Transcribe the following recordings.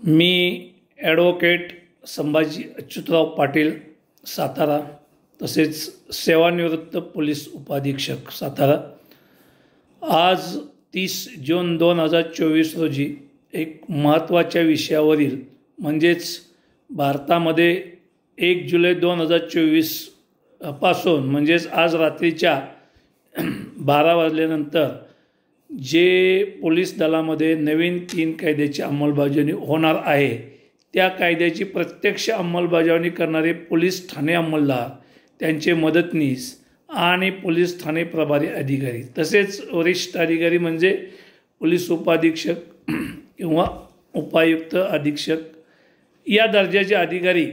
मी advocate Sambhaji Achyutrao Patil Satara, तसेच सेवानिवृत्त police उपाधीक्षक सातारा। आज 30 जून 2024 रोजी एक महत्त्वाच्या विषयावरील म्हणजेच भारतामध्ये 1 जुलै 2024 पासून म्हणजेच आज रात्रीच्या 12 वाजल्यानंतर जे पोलीस दलामध्ये नवीन 3 कायद्याची अंमलबजावणी होणार आहे, त्या कायद्याची प्रत्यक्ष अंमलबजावणी करणारे पोलीस ठाणे अंमलदार, त्यांचे मदतनीस आणि पोलीस ठाणे प्रभारी अधिकारी, तसेच वरिष्ठ अधिकारी म्हणजे पोलीस उपाधीक्षक किंवा उपायुक्त अधीक्षक या दर्जाचे अधिकारी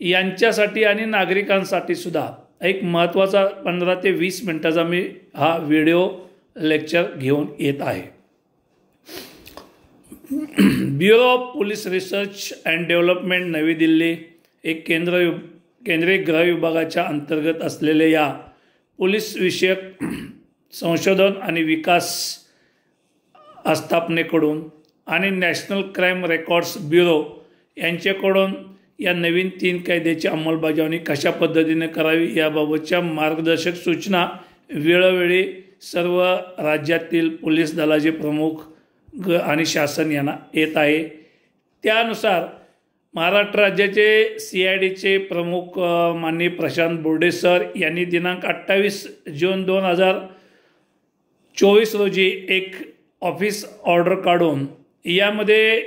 यांच्यासाठी आणि नागरिकांसाठी सुद्धा एक महत्त्वाचा 15 ते 20 मिनिटाचा मी हा व्हिडिओ लेक्चर घेऊन येत आहे। Bureau of police research and development नवी दिल्ली एक केंद्रीय गृह विभागाच्या अंतर्गत असलेल्या या पोलीस विषयक संशोधन आणि विकास आस्थापनेकडून आणि नॅशनल क्राईम रेकॉर्ड्स ब्युरो यांच्याकडून या नवीन 3 कायद्याची अंमलबजावणी कशा पद्धतीने करावी याबाबतच्या मार्गदर्शक सूचना वेळोवेळी सर्व राज्यातील पोलीस दलाचे प्रमुख आणि शासन यांना येत आहे। त्यानुसार महाराष्ट्र राज्याचे CIDचे प्रमुख माननीय प्रशांत बोर्डे सर यांनी दिनांक 28 जून 2024 रोजी एक ऑफिस ऑर्डर काढून यामध्ये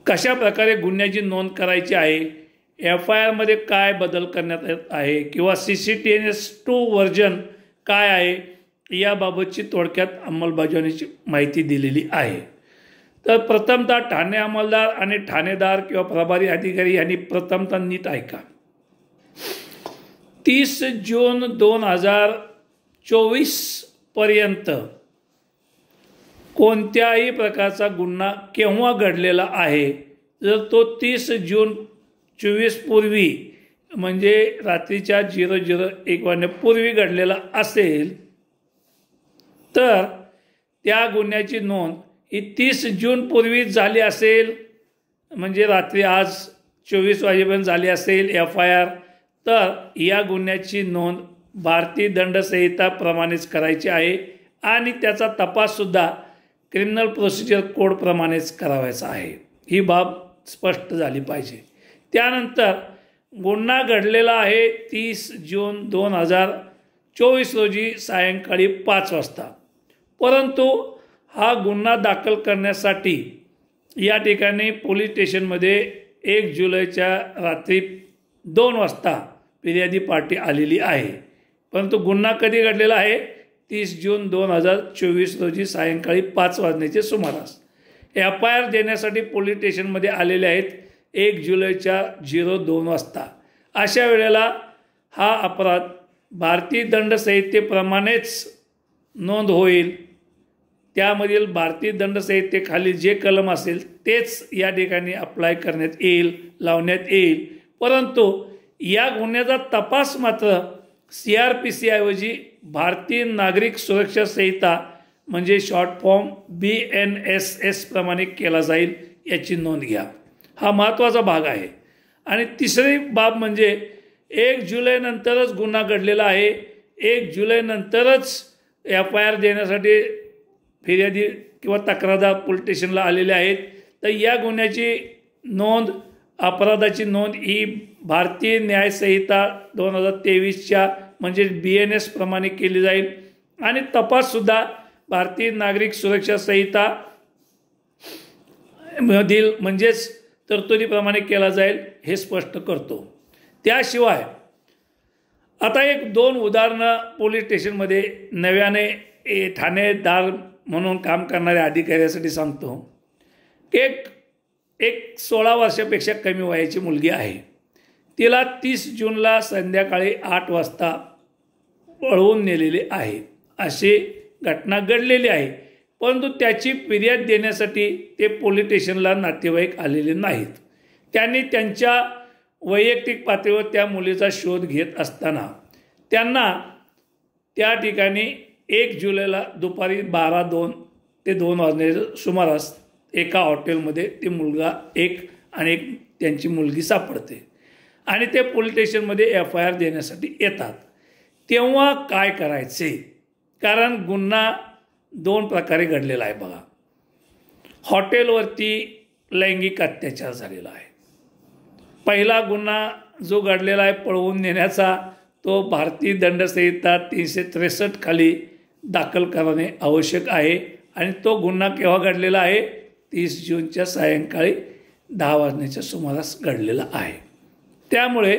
कशा प्रकारे गुन्ह्याची नोंद करायची आहे, FIR मध्ये काय बदल करण्यात येत आहे किंवा CCTS-2 व्हर्जन काय आहे याबाबतची थोडक्यात अंमलबजावणीची माहिती दिलेली आहे। तर प्रथमतः ठाणे अंमलदार आणि ठाणेदार किंवा प्रभारी अधिकारी यांनी प्रथमतः नीट ऐका। 30 जून 2024 पर्यंत कोणत्याही प्रकारचा गुन्हा केव्हा घडलेला आहे, जर तो 30 जून 24 पूर्वी म्हणजे रात्रीच्या 00:01 वाजण्यापूर्वी घडलेला असेल तर त्या गुन्ह्याची नोंद ही 30 जून पूर्वी झाली असेल, म्हणजे रात्री आज 24 वाजेपर्यंत झाली असेल FIR, तर या गुन्ह्याची नोंद भारतीय दंडसंहिता प्रमाणेच करायची आहे आणि त्याचा तपाससुद्धा क्रिमिनल प्रोसिजर कोड प्रमाणेच करावायचा आहे। ही बाब स्पष्ट झाली पाहिजे। त्यानंतर गुन्हा घडलेला आहे 30 जून 2024 रोजी सायंकाळी 5 वाजता, परंतु हा गुन्हा दाखल करण्यासाठी या ठिकाणी पोलीस स्टेशनमध्ये 1 जुलैच्या रात्री 2 वाजता फिर्यादी पार्टी आलेली आहे, परंतु गुन्हा कधी घडलेला आहे 30 जून 2024 रोजी सायंकाळी 5 वाजण्याचे सुमारास। FIR देण्यासाठी पोलीस स्टेशनमध्ये आलेले आहेत 1 जुलैच्या 02 वाजता। अशा वेळेला हा अपराध भारतीय दंडसंहितेप्रमाणेच नोंद होईल, त्यामधील भारतीय दंडसंहितेखाली जे कलम असेल तेच या ठिकाणी अप्लाय करण्यात येईल, लावण्यात येईल, परंतु या गुन्ह्याचा तपास मात्र CRPC ऐवजी भारतीय नागरिक सुरक्षा संहिता म्हणजे शॉर्ट फॉर्म BNSS प्रमाणे केला जाईल, याची नोंद घ्या। हा महत्त्वाचा भाग आहे। आणि तिसरी बाब म्हणजे 1 जुलै नंतरच गुन्हा घडलेला आहे, 1 जुलै नंतरच FIR देण्यासाठी फिर्यादी किंवा तक्रारदार पोलीस स्टेशनला आलेले आहेत, तर या गुन्ह्याची नोंद, अपराधाची नोंद ही भारतीय न्याय संहिता 2023च्या म्हणजे BNS प्रमाणे केली जाईल आणि तपाससुद्धा भारतीय नागरिक सुरक्षा संहिता मधील म्हणजेच तरतुदीप्रमाणे केला जाईल, हे स्पष्ट करतो। त्याशिवाय आता 1-2 उदाहरणं पोलीस स्टेशनमध्ये नव्याने ठाणेदार म्हणून काम करणाऱ्या अधिकाऱ्यासाठी सांगतो। एक 16 वर्षापेक्षा कमी वयाची मुलगी आहे, तिला 30 जूनला संध्याकाळी 8 वाजता पळवून नेलेले आहे, अशी घटना घडलेली आहे, परंतु त्याची फिर्याद देण्यासाठी ते पोलीस स्टेशनला नातेवाईक आलेले नाहीत। त्यांनी त्यांच्या वैयक्तिक पातळीवर त्या मुलीचा शोध घेत असताना त्यांना त्या ठिकाणी 1 जुलैला दुपारी 12 ते 2 वाजण्याच्या सुमारास एका हॉटेलमध्ये ते मुलगा एक आणि एक त्यांची मुलगी सापडते आणि ते पोलीस स्टेशनमध्ये FIR देण्यासाठी येतात. तेव्हा काय करायचे, कारण गुन्हा 2 प्रकारे घडलेला आहे बघा. हॉटेलवरती लैंगिक अत्याचार झालेला आहे. पहिला गुन्हा जो घडलेला आहे पळवून नेण्याचा, तो भारतीय दंडसंहिता 363 खाली दाखल करणे आवश्यक आहे आणि तो गुन्हा केव्हा घडलेला आहे, 30 जूनच्या सायंकाळी 10 वाजण्याच्या सुमारास घडलेला आहे. त्यामुळे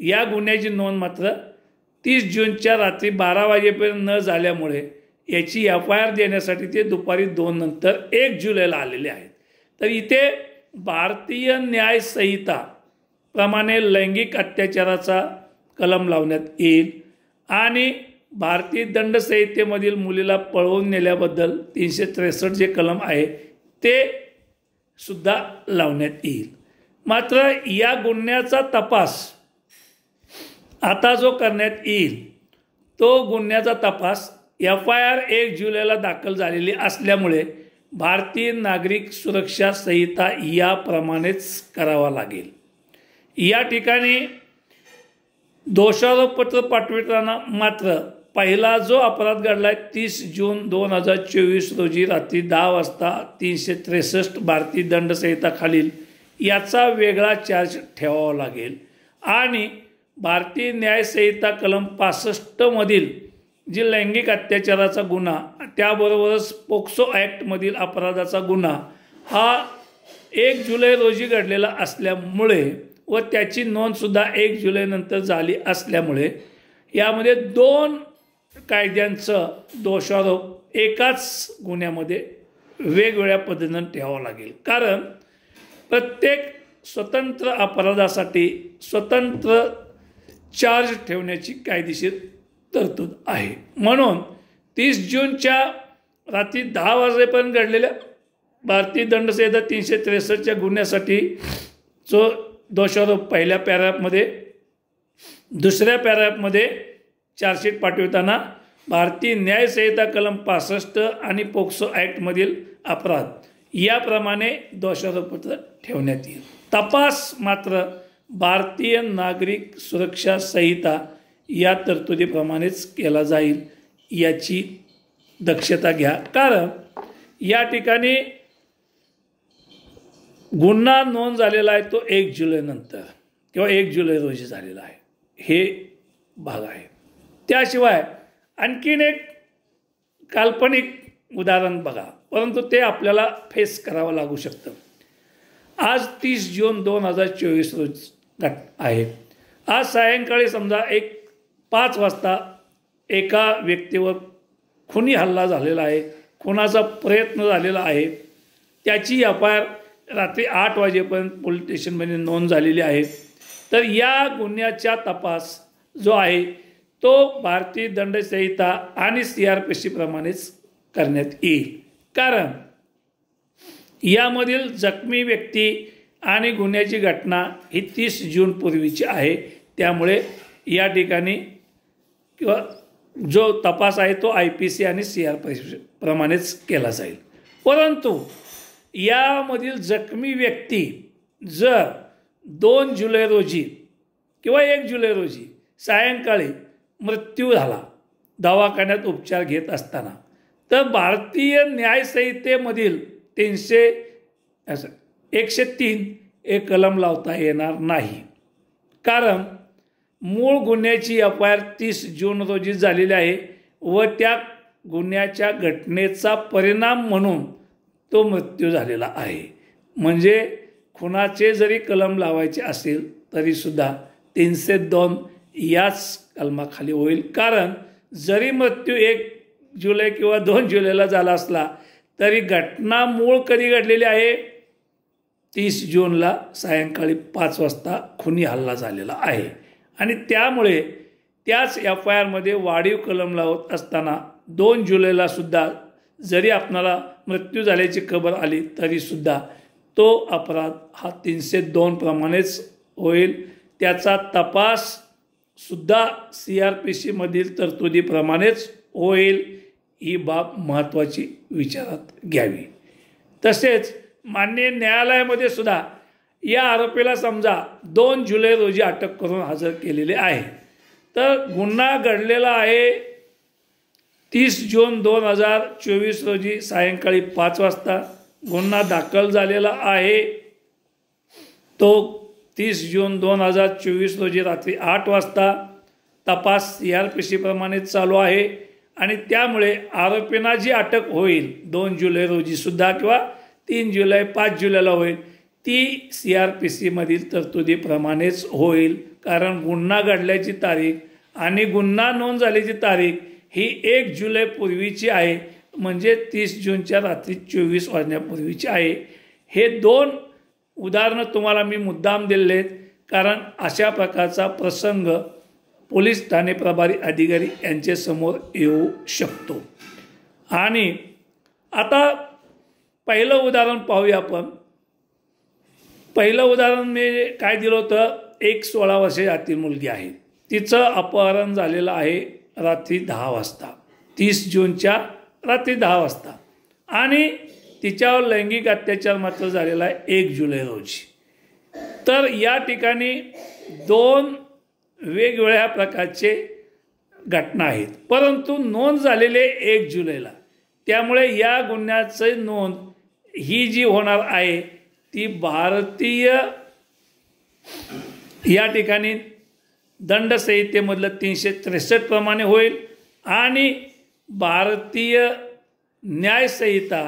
या गुन्ह्याची नोंद मात्र 30 जूनच्या रात्री 12 वाजेपर्यंत न झाल्यामुळे याची FIR देण्यासाठी ते दुपारी 2 नंतर 1 जुलैला आलेले आहेत. तर इथे भारतीय न्याय संहिता प्रमाणे लैंगिक अत्याचाराचा कलम लावण्यात येईल आणि भारतीय दंडसंहितेमधील मुलीला पळवून नेल्याबद्दल 363 जे कलम आहे ते सुद्धा लावण्यात येईल. मात्र या गुन्ह्याचा तपास आता जो करण्यात येईल तो गुन्ह्याचा तपास FIR 1 जुलैला दाखल झालेली असल्यामुळे भारतीय नागरिक सुरक्षा संहिता याप्रमाणेच करावा लागेल. या ठिकाणी दोषारोपपत्र पाठविताना मात्र पहिला जो अपराध घडला आहे 30 जून 2024 रोजी रात्री 10 वाजता 363 भारतीय दंडसंहिता खालील याचा वेगळा चार्ज ठेवावा लागेल आणि भारतीय न्याय संहिता कलम 65 मधील जी लैंगिक अत्याचाराचा गुन्हा त्याबरोबरच पोक्सो ॲक्टमधील अपराधाचा गुन्हा हा 1 जुलै रोजी घडलेला असल्यामुळे व त्याची नोंदसुद्धा 1 जुलैनंतर झाली असल्यामुळे यामध्ये 2 कायद्यांचं दोषारोप एकाच गुन्ह्यामध्ये वेगवेगळ्या पद्धतीनं ठेवावं लागेल. कारण प्रत्येक स्वतंत्र अपराधासाठी स्वतंत्र चार्ज ठेवण्याची कायदेशीर तरतूद आहे. म्हणून 30 जूनच्या रात्री 10 वाजेपर्यंत घडलेल्या भारतीय दंडसंहिता 363च्या गुन्ह्यासाठी जो दोषारोप पहिल्या पॅराग्राफमध्ये, दुसऱ्या पॅराग्राफमध्ये चार्जशीट पाठवताना भारतीय न्याय संहिता कलम 65 आणि पोक्सो ॲक्टमधील अपराध याप्रमाणे दोषारोपपत्र ठेवण्यात येईल. तपास मात्र भारतीय नागरिक सुरक्षा संहिता या तरतुदीप्रमाणेच केला जाईल याची दक्षता घ्या. कारण या ठिकाणी गुन्हा नोंद झालेला आहे तो 1 जुलैनंतर किंवा 1 जुलै रोजी झालेला आहे, हे भाग आहे. त्याशिवाय आणखीन एक काल्पनिक उदाहरण बघा, परंतु ते आपल्याला फेस करावं लागू शकतं. आज 30 जून 2024 रोज आहे. आज सायंकाळी समजा 5 वाजता एका व्यक्तीवर खुनी हल्ला झालेला आहे, खुनाचा प्रयत्न झालेला आहे. त्याची FIR रात्री 8 वाजेपर्यंत पोलीस स्टेशनमध्ये नोंद झालेली आहे. तर या गुन्ह्याचा तपास जो आहे तो भारतीय दंडसंहिता आणि CRPC प्रमाणेच करण्यात येईल. कारण यामधील जखमी व्यक्ती आणि गुन्ह्याची घटना ही 30 जून पूर्वीची आहे. त्यामुळे या ठिकाणी किंवा जो तपास आहे तो IPC आणि CRPC प्रमाणेच केला जाईल. परंतु यामधील जखमी व्यक्ती जर 2 जुलै रोजी किंवा 1 जुलै रोजी सायंकाळी मृत्यू झाला दवाखान्यात उपचार घेत असताना, तर भारतीय न्याय संहितेमधील 103 एक कलम लावता येणार नाही. कारण मूळ गुन्ह्याची FIR 30 जून रोजी झालेली आहे व त्या गुन्ह्याच्या घटनेचा परिणाम म्हणून तो मृत्यू झालेला आहे. म्हणजे खुनाचे जरी कलम लावायचे असेल तरीसुद्धा 302 याच कलमाखाली होईल. कारण जरी मृत्यू 1 जुलै किंवा 2 जुलैला झाला असला तरी घटना मूळ कधी घडलेली आहे, 30 जूनला सायंकाळी 5 वाजता खुनी हल्ला झालेला आहे. आणि त्यामुळे त्याच FIRमध्ये वाढीव कलम लावत असताना 2 जुलैला सुद्धा जरी आपणाला मृत्यू झाल्याची खबर आली तरीसुद्धा तो अपराध हा 302 प्रमाणेच होईल. त्याचा तपास सुद्धा CRPC मधील तरतुदीप्रमाणेच होईल. ही बाब महत्त्वाची विचारात घ्यावी. तसेच माननीय न्यायालयामध्ये सुद्धा या आरोपीला समजा 2 जुलै रोजी अटक करून हजर केलेले आहे। तर गुन्हा घडलेला आहे 30 जून 2024 रोजी सायंकाळी 5 वाजता। गुन्हा दाखल झालेला आहे तो 30 जून 2024 रोजी रात्री 8 वाजता। तपास CRPC प्रमाणे चालू आहे आणि त्यामुळे आरोपींना जी अटक होईल 2 जुलै रोजी सुद्धा किंवा 3 जुलै 5 जुलैला होईल ती CRPC मधील तरतुदीप्रमाणेच होईल, कारण गुन्हा घडल्याची तारीख आणि गुन्हा नोंद झाल्याची तारीख ही 1 जुलै पूर्वीची आहे, म्हणजे 30 जूनच्या रात्री 24 वाजण्यापूर्वीची आहे। हे 2 उदाहरणं तुम्हाला मी मुद्दाम दिलेले आहेत, कारण अशा प्रकारचा प्रसंग पोलीस ठाणे प्रभारी अधिकारी यांच्यासमोर येऊ शकतो। आणि आता पहिलं उदाहरण पाहूया आपण। पहिलं उदाहरण मी काय दिलं होतं, एक 16 वर्षाची आतील मुलगी आहे, तिचं अपहरण झालेलं आहे रात्री 10 वाजता, 30 जूनच्या रात्री 10 वाजता, आणि तिच्यावर लैंगिक अत्याचार मात्र झालेला आहे 1 जुलै रोजी। तर या ठिकाणी 2 वेगवेगळ्या प्रकारचे घटना आहेत, परंतु नोंद झालेले 1 जुलैला, त्यामुळे या गुन्ह्याची नोंद ही जी होणार आहे ती भारतीय या ठिकाणी दंडसंहितेमधलं 363 प्रमाणे होईल आणि भारतीय न्यायसंहिता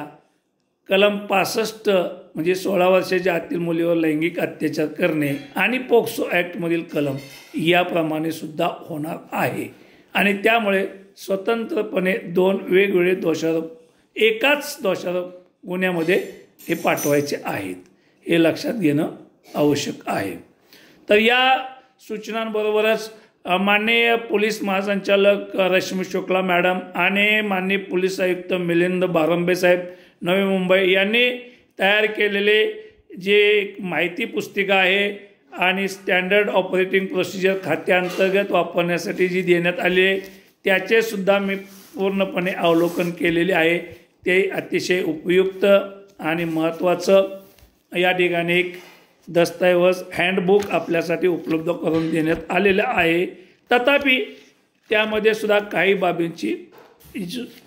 कलम 65 म्हणजे 16 वर्षाच्या आतील मुलीवर लैंगिक अत्याचार करणे आणि पोक्सो ॲक्टमधील कलम याप्रमाणे सुद्धा होणार आहे। आणि त्यामुळे स्वतंत्रपणे 2 वेगवेगळे दोषारोप एकाच दोषारोप गुन्ह्यामध्ये हे पाठवायचे आहेत, हे लक्षात घेणं आवश्यक आहे। तर या सूचनांबरोबरच माननीय पोलीस महासंचालक रश्मी शुक्ला मॅडम आणि माननीय पोलीस आयुक्त मिलिंद बारंबे साहेब नवी मुंबई यांनी तयार केलेले जे माहिती पुस्तिका आहे आणि स्टँडर्ड ऑपरेटिंग प्रोसिजर खात्याअंतर्गत वापरण्यासाठी जी देण्यात आली आहे त्याचे सुद्धा मी पूर्णपणे अवलोकन केलेले आहे। ते अतिशय उपयुक्त आणि महत्त्वाचं या ठिकाणी एक दस्तऐवज हँडबुक आपल्यासाठी उपलब्ध करून देण्यात आलेलं आहे। तथापि त्यामध्ये सुद्धा काही बाबींची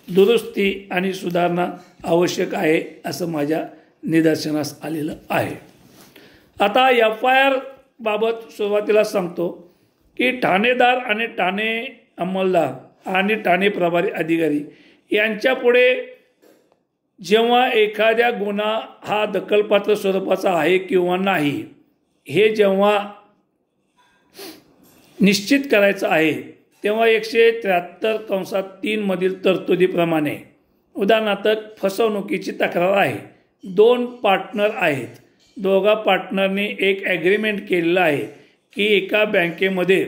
दुरुस्ती आणि सुधारणा आवश्यक आहे असं माझ्या निदर्शनास आलेलं आहे। आता FIR बाबत सुरुवातीला सांगतो की ठाणेदार आणि ठाणे अंमलदार आणि ठाणे प्रभारी अधिकारी यांच्यापुढे जेव्हा एखाद्या गुन्हा हा दखलपात्र स्वरूपाचा आहे किंवा नाही हे जेव्हा निश्चित करायचं आहे तेव्हा 173(3) मधील तरतुदीप्रमाणे उदाहरणार्थ फसवणुकीची तक्रार आहे, 2 पार्टनर आहेत, दोघा पार्टनरनी एक ॲग्रीमेंट केलेलं आहे की एका बँकेमध्ये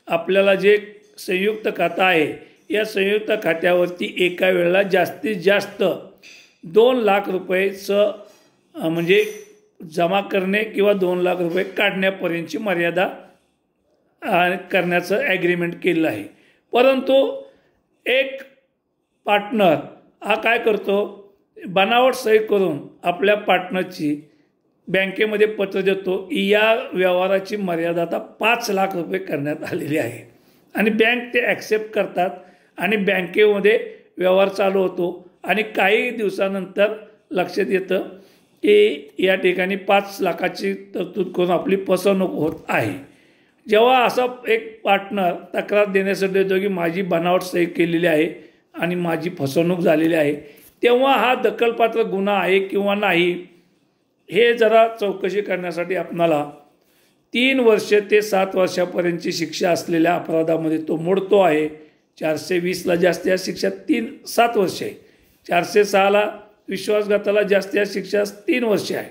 आपल्याला जे संयुक्त खातं आहे या संयुक्त खात्यावरती एका वेळेला जास्तीत जास्त 2 लाख रुपयेचं म्हणजे जमा करणे किंवा 2 लाख रुपये काढण्यापर्यंतची मर्यादा करण्याचं ॲग्रीमेंट केलेलं आहे। परंतु एक पार्टनर हा काय करतो, बनावट सही करून आपल्या पार्टनरची बँकेमध्ये पत्र देतो की या व्यवहाराची मर्यादा आता 5 लाख रुपये करण्यात आलेली आहे आणि बँक ते ॲक्सेप्ट करतात आणि बँकेमध्ये व्यवहार चालू होतो आणि काही दिवसानंतर लक्षात येतं की या ठिकाणी 5 लाखाची तरतूद करून आपली फसवणूक होत आहे। जेव्हा असा एक पार्टनर तक्रार देण्यासाठी येतो की माझी बनावट सही केलेली आहे आणि माझी फसवणूक झालेली आहे, तेव्हा हा दखलपात्र गुन्हा आहे किंवा नाही हे जरा चौकशी करण्यासाठी आपणाला 3 वर्ष ते 7 वर्षापर्यंतची शिक्षा असलेल्या अपराधामध्ये तो मोडतो आहे। 420ला जास्तीत शिक्षा 7 वर्ष आहे, 406ला विश्वासघाताला जास्तीत शिक्षा 3 वर्ष आहे।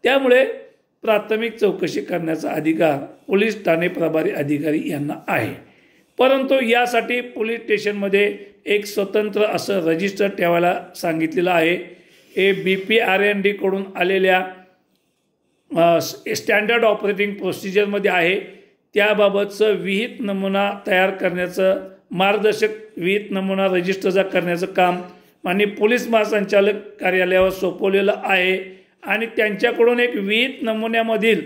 त्यामुळे प्राथमिक चौकशी करण्याचा अधिकार पोलीस ठाणे प्रभारी अधिकारी यांना आहे, परंतु यासाठी पोलीस स्टेशनमध्ये एक स्वतंत्र असं रजिस्टर ठेवायला सांगितलेलं आहे। हे BPRND कडून आलेल्या स्टँडर्ड ऑपरेटिंग प्रोसिजरमध्ये आहे। त्याबाबतचं विहित नमुना तयार करण्याचं मार्गदर्शक विहित नमुना रजिस्टरचा करण्याचं काम माननीय पोलीस महासंचालक कार्यालयावर सोपवलेलं आहे आणि त्यांच्याकडून एक विहित नमुन्यामधील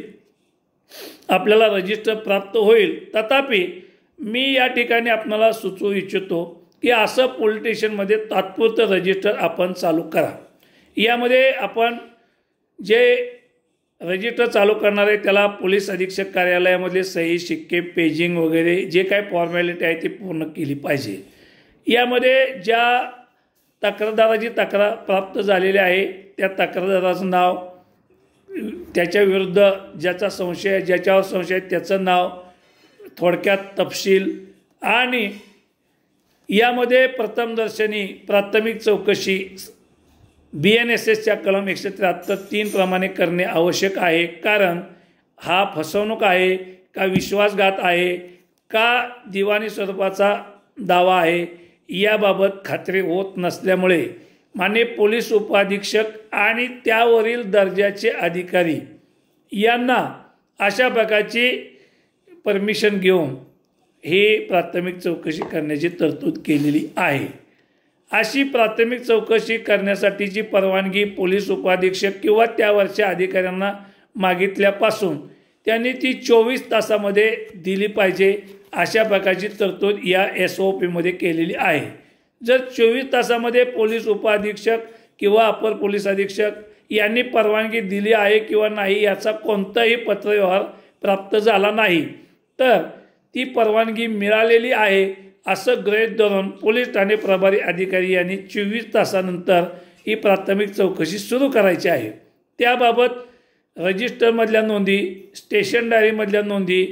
आपल्याला रजिस्टर प्राप्त होईल। तथापि मी या ठिकाणी आपल्याला सुचवू इच्छितो की असं पोलीस स्टेशनमध्ये तात्पुरतं रजिस्टर आपण चालू करा। यामध्ये आपण जे रजिस्टर चालू करणार आहे त्याला पोलीस अधीक्षक कार्यालयामधले सही शिक्के पेजिंग वगैरे जे काय फॉर्मॅलिटी आहे ती पूर्ण केली पाहिजे। यामध्ये ज्या तक्रारदाराची तक्रार प्राप्त झालेली आहे त्या तक्रारदाराचं नाव, त्याच्या विरुद्ध ज्याचा संशय ज्याच्यावर संशय आहे त्याचं नाव, थोडक्यात तपशील आणि यामध्ये प्रथमदर्शनी प्राथमिक चौकशी BNSSच्या कलम 173 प्रमाणे करणे आवश्यक आहे। कारण हा फसवणूक आहे का विश्वासघात आहे का दिवाणी स्वरूपाचा दावा आहे याबाबत खात्री होत नसल्यामुळे माननीय पोलीस उपअधीक्षक आणि त्यावरील दर्जाचे अधिकारी यांना अशा प्रकारची परमिशन घेऊन ही प्राथमिक चौकशी करण्याची तरतूद केलेली आहे। अशी प्राथमिक चौकशी करण्यासाठीची परवानगी पोलीस उपअधीक्षक किंवा त्यावरच्या अधिकाऱ्यांना मागितल्यापासून त्यांनी ती 24 तासामध्ये दिली पाहिजे। अशा प्रकारची तरतूद या SOP मध्ये केलेली आहे। जर 24 तासामध्ये पोलीस उपअधीक्षक किंवा अपर पोलीस अधीक्षक यांनी परवानगी दिली आहे किंवा नाही याचा कोणताही पत्रव्यवहार प्राप्त झाला नाही तर ती परवानगी मिळालेली आहे असं गृहीत धरून पोलीस ठाणे प्रभारी अधिकारी यांनी 24 तासानंतर ही प्राथमिक चौकशी सुरू करायची आहे। त्याबाबत रजिस्टरमधल्या नोंदी, स्टेशन डायरीमधल्या नोंदी,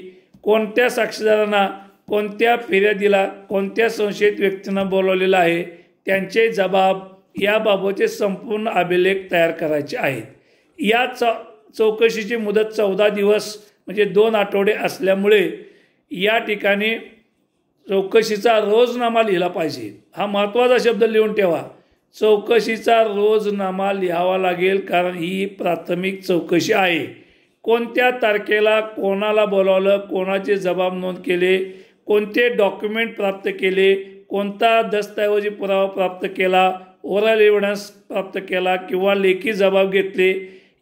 कोणत्या साक्षीदारांना, कोणत्या फिर्यादीला, कोणत्या संशयित व्यक्तींना बोलवलेलं आहे, त्यांचे जबाब याबाबतचे संपूर्ण अभिलेख तयार करायचे आहेत। या चौकशीची मुदत 14 दिवस म्हणजे 2 आठवडे असल्यामुळे या ठिकाणी चौकशीचा रोजनामा लिहिला पाहिजे। हा महत्त्वाचा शब्द लिहून ठेवा, चौकशीचा रोजनामा लिहावा लागेल। कारण ही प्राथमिक चौकशी आहे। कोणत्या तारखेला कोणाला बोलावलं, कोणाचे जबाब नोंद केले, कोणते डॉक्युमेंट प्राप्त केले, कोणता दस्तऐवजी पुरावा प्राप्त केला, ओरल एव्हिडन्स प्राप्त केला किंवा लेखी जबाब घेतले,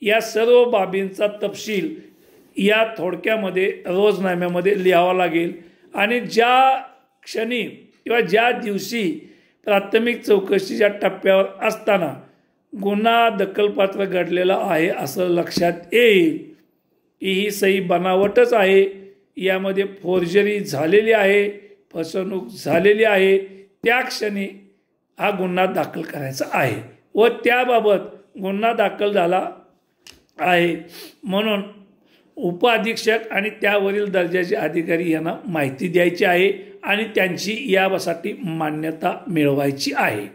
या सर्व बाबींचा तपशील या थोडक्यामध्ये रोजनाम्यामध्ये लिहावा लागेल। आणि ज्या क्षणी किंवा ज्या दिवशी प्राथमिक चौकशीच्या टप्प्यावर असताना गुन्हा दखलपात्र घडलेला आहे असं लक्षात येईल की ही सही बनावटच आहे, यामध्ये फोर्जरी झालेली आहे, फसवणूक झालेली आहे, त्या क्षणी हा गुन्हा दाखल करायचा आहे व त्याबाबत गुन्हा दाखल झाला आहे म्हणून उपअधीक्षक आणि त्यावरील दर्जाचे अधिकारी यांना माहिती द्यायची आहे आणि त्यांची यासाठी मान्यता मिळवायची आहे।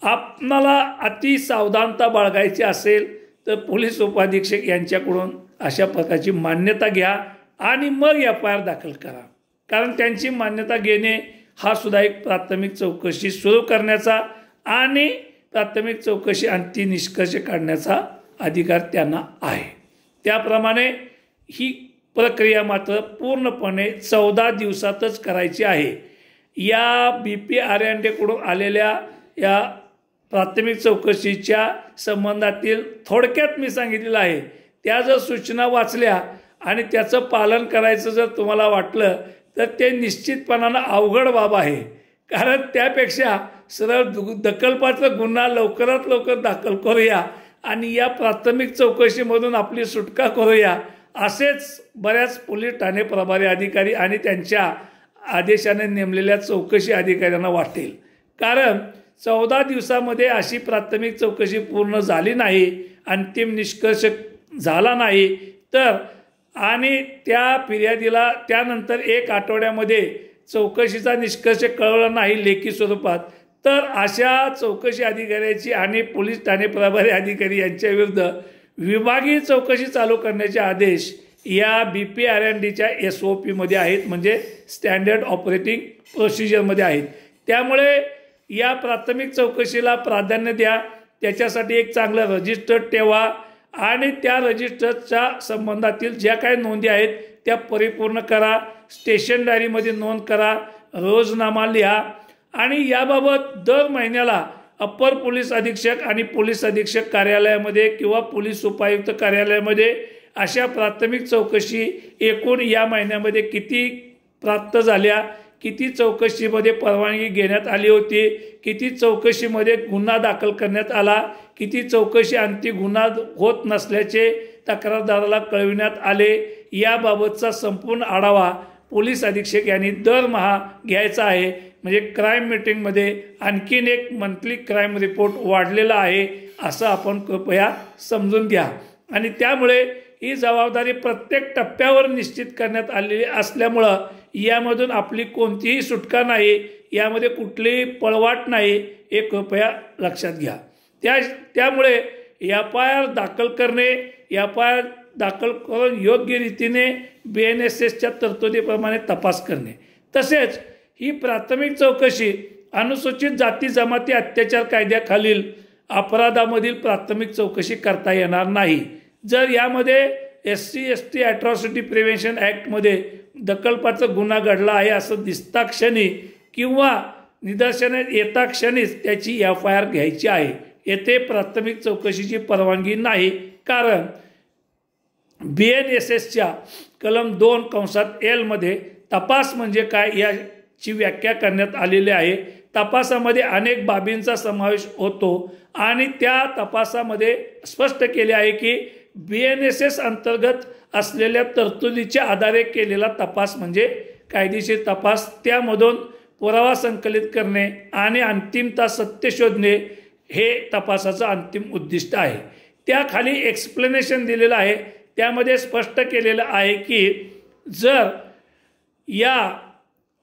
आपणाला अति सावधानता बाळगायची असेल तर पोलीस उपअधीक्षक यांच्याकडून अशा प्रकारची मान्यता घ्या आणि मग FIR दाखल करा। कारण त्यांची मान्यता घेणे हा सुद्धा एक प्राथमिक चौकशी सुरू करण्याचा आणि प्राथमिक चौकशी अंतिम निष्कर्ष काढण्याचा अधिकार त्यांना आहे। त्याप्रमाणे ही प्रक्रिया मात्र पूर्णपणे 14 दिवसातच करायची आहे। या BPRNDकडून आलेल्या या प्राथमिक चौकशीच्या संबंधातील थोडक्यात मी सांगितलेलं आहे, त्या जर सूचना वाचल्या आणि त्याचं पालन करायचं जर तुम्हाला वाटलं तर ते निश्चितपणानं अवघड बाब आहे। कारण त्यापेक्षा सरळ दखलपात्र गुन्हा लवकरात लवकर दाखल करूया आणि या प्राथमिक चौकशीमधून आपली सुटका करूया असेच बऱ्याच पोलीस ठाणे प्रभारी अधिकारी आणि त्यांच्या आदेशाने नेमलेल्या चौकशी अधिकाऱ्यांना वाटेल। कारण 14 दिवसामध्ये अशी प्राथमिक चौकशी पूर्ण झाली नाही, अंतिम निष्कर्ष झाला नाही तर आणि त्या फिर्यादीला त्यानंतर 1 आठवड्यामध्ये चौकशीचा निष्कर्ष कळवला नाही लेखी स्वरूपात तर अशा चौकशी अधिकाऱ्याची आणि पोलीस ठाणे प्रभारी अधिकारी यांच्या विरुद्ध विभागीय चौकशी चालू करण्याचे आदेश या BPRNDच्या SOP मध्ये आहेत, म्हणजे स्टँडर्ड ऑपरेटिंग प्रोसिजरमध्ये आहेत। त्यामुळे या प्राथमिक चौकशीला प्राधान्य द्या, त्याच्यासाठी एक चांगलं रजिस्टर ठेवा आणि त्या रजिस्टरच्या संबंधातील ज्या काही नोंदी आहेत त्या परिपूर्ण करा, स्टेशन डायरीमध्ये नोंद करा, रोजनामा लिहा आणि याबाबत दर महिन्याला अप्पर पोलीस अधीक्षक आणि पोलीस अधीक्षक कार्यालयामध्ये किंवा पोलीस उपायुक्त कार्यालयामध्ये अशा प्राथमिक चौकशी एकूण या महिन्यामध्ये किती प्राप्त झाल्या, किती चौकशीमध्ये परवानगी घेण्यात आली होती, किती चौकशीमध्ये गुन्हा दाखल करण्यात आला, किती चौकशी अंती गुन्हा होत नसल्याचे तक्रारदाराला कळविण्यात आले, याबाबतचा संपूर्ण आढावा पोलीस अधीक्षक यांनी दरमहा घ्यायचा आहे. म्हणजे क्राईम मीटिंगमध्ये आणखीन एक मंथली क्राईम रिपोर्ट वाढलेला आहे असं आपण कृपया समजून घ्या. आणि त्यामुळे ही जबाबदारी प्रत्येक टप्प्यावर निश्चित करण्यात आलेली असल्यामुळं यामधून आपली कोणतीही सुटका नाही, यामध्ये कुठलीही पळवाट नाही, हे कृपया लक्षात घ्या. त्यामुळे FIR दाखल करणे, FIR दाखल करून योग्य रीतीने BNSSच्या तरतुदीप्रमाणे तपास करणे, तसेच ही प्राथमिक चौकशी अनुसूचित जाती जमाती अत्याचार कायद्याखालील अपराधामधील प्राथमिक चौकशी करता येणार नाही. जर यामध्ये SC ST ॲट्रॉसिटी प्रिव्हेन्शन ॲक्टमध्ये दखलपात्र गुन्हा घडला आहे असं दिसता क्षणी किंवा निदर्शनात येता क्षणीच त्याची FIR घ्यायची आहे. येथे प्राथमिक चौकशीची परवानगी नाही, कारण BNSSच्या कलम 2(L) मध्ये तपास म्हणजे काय याची व्याख्या करण्यात आलेली आहे. तपासामध्ये अनेक बाबींचा समावेश होतो आणि त्या तपासामध्ये स्पष्ट केले आहे की BNSS अंतर्गत असलेल्या तरतुदीच्या आधारे केलेला तपास म्हणजे कायदेशीर तपास. त्यामधून पुरावा संकलित करणे आणि अंतिमतः सत्य शोधणे हे तपासाचं अंतिम उद्दिष्ट आहे. त्याखाली एक्सप्लेनेशन दिलेलं आहे. त्यामध्ये स्पष्ट केलेलं आहे की जर या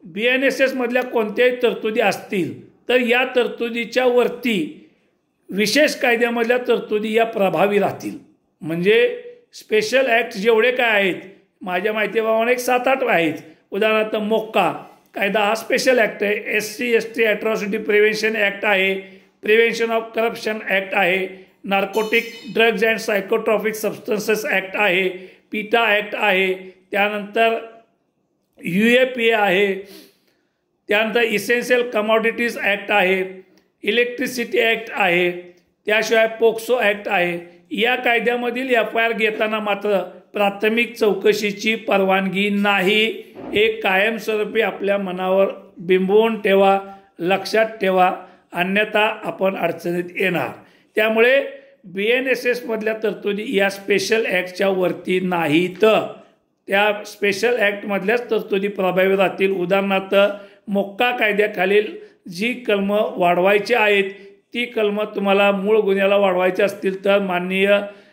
BNSS मधल्या कोणत्याही तरतुदी असतील तर या तरतुदीच्या वरती विशेष कायद्यामधल्या तरतुदी या प्रभावी राहतील. म्हणजे स्पेशल ॲक्ट जेवढे काय आहेत, माझ्या माहितीप्रमाणे 7-8 आहेत. उदाहरणार्थ मोक्का कायदा हा स्पेशल ॲक्ट आहे, SC ST atrocity prevention act आहे, प्रिव्हेन्शन ऑफ करप्शन ॲक्ट आहे, narcotic drugs and psychotropic substances act आहे, PITA ॲक्ट आहे, त्यानंतर UAPA आहे, त्यानंतर इसेन्शियल कमॉडिटीज ॲक्ट आहे, इलेक्ट्रिसिटी ॲक्ट आहे, त्याशिवाय पोक्सो ॲक्ट आहे. या कायद्यामधील FIR घेताना मात्र प्राथमिक चौकशीची परवानगी नाही. हे कायमस्वरूपी आपल्या मनावर बिंबवून ठेवा, लक्षात ठेवा, अन्यथा आपण अडचणीत येणार. त्यामुळे BNSS मधल्या तरतुदी या स्पेशल ॲक्टच्या वरती नाहीत. त्या स्पेशल ॲक्टमधल्याच तरतुदी प्रभावी राहतील. उदाहरणार्थ मोक्का कायद्याखालील जी कलमं वाढवायची आहेत ती कलमं तुम्हाला मूळ गुन्ह्याला वाढवायची असतील तर माननीय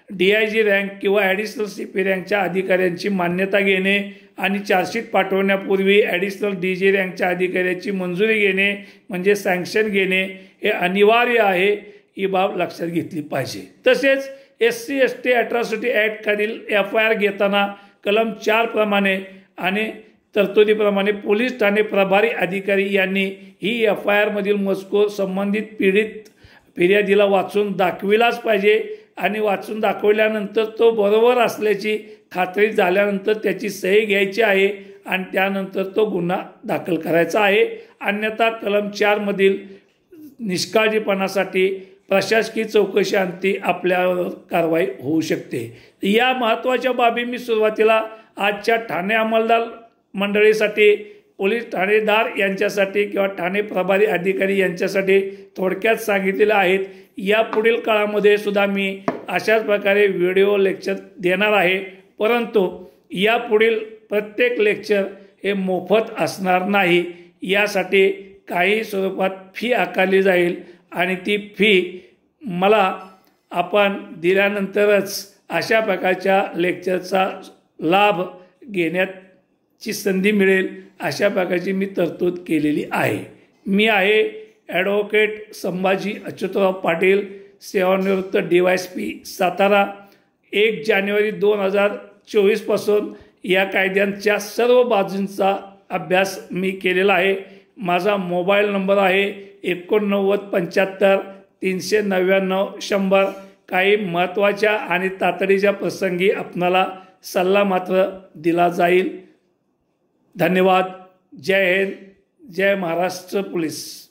DIG रँक किंवा ॲडिशनल CP रँकच्या अधिकाऱ्यांची मान्यता घेणे आणि चार्जशीट पाठवण्यापूर्वी ॲडिशनल DG रँकच्या अधिकाऱ्याची मंजुरी घेणे म्हणजे सँक्शन घेणे हे अनिवार्य आहे. ही बाब लक्षात घेतली पाहिजे. तसेच SC ST ॲट्रॉसिटी ॲक्टखालील FIR घेताना कलम 4 प्रमाणे आणि तरतुदीप्रमाणे पोलीस ठाणे प्रभारी अधिकारी यांनी ही FIR मधील मजकूर संबंधित फिर्यादीला वाचून दाखविलाच पाहिजे आणि वाचून दाखवल्यानंतर तो बरोबर असल्याची खात्री झाल्यानंतर त्याची सही घ्यायची आहे आणि त्यानंतर तो गुन्हा दाखल करायचा आहे. अन्यथा कलम 4 मधील निष्काळजीपणासाठी प्रशासकीय चौकशी अंती आपल्यावर कारवाई होऊ शकते. या महत्त्वाच्या बाबी मी सुरुवातीला आजच्या ठाणे अंमलदार मंडळीसाठी, पोलीस ठाणेदार यांच्यासाठी किंवा ठाणे प्रभारी अधिकारी यांच्यासाठी थोडक्यात सांगितलेल्या आहेत. यापुढील काळामध्ये सुद्धा मी अशाच प्रकारे व्हिडिओ लेक्चर देणार आहे, परंतु यापुढील प्रत्येक लेक्चर हे मोफत असणार नाही. यासाठी काही स्वरूपात फी आकारली जाईल आणि ती फी मला आपण दिल्यानंतरच अशा प्रकारच्या लेक्चरचा लाभ घेण्याची संधी मिळेल, अशा प्रकारची मी तरतूद केलेली आहे. मी आहे ॲडव्होकेट संभाजी अच्युतराव पाटील, सेवानिवृत्त DYSP सातारा. 1 जानेवारी 2024 पासून या कायद्यांच्या सर्व बाजूंचा अभ्यास मी केलेला आहे. माझा मोबाईल नंबर आहे 8975 399 100. काही महत्त्वाच्या आणि तातडीच्या प्रसंगी आपणाला सल्ला मात्र दिला जाईल. धन्यवाद. जय हिंद, जय महाराष्ट्र पोलीस.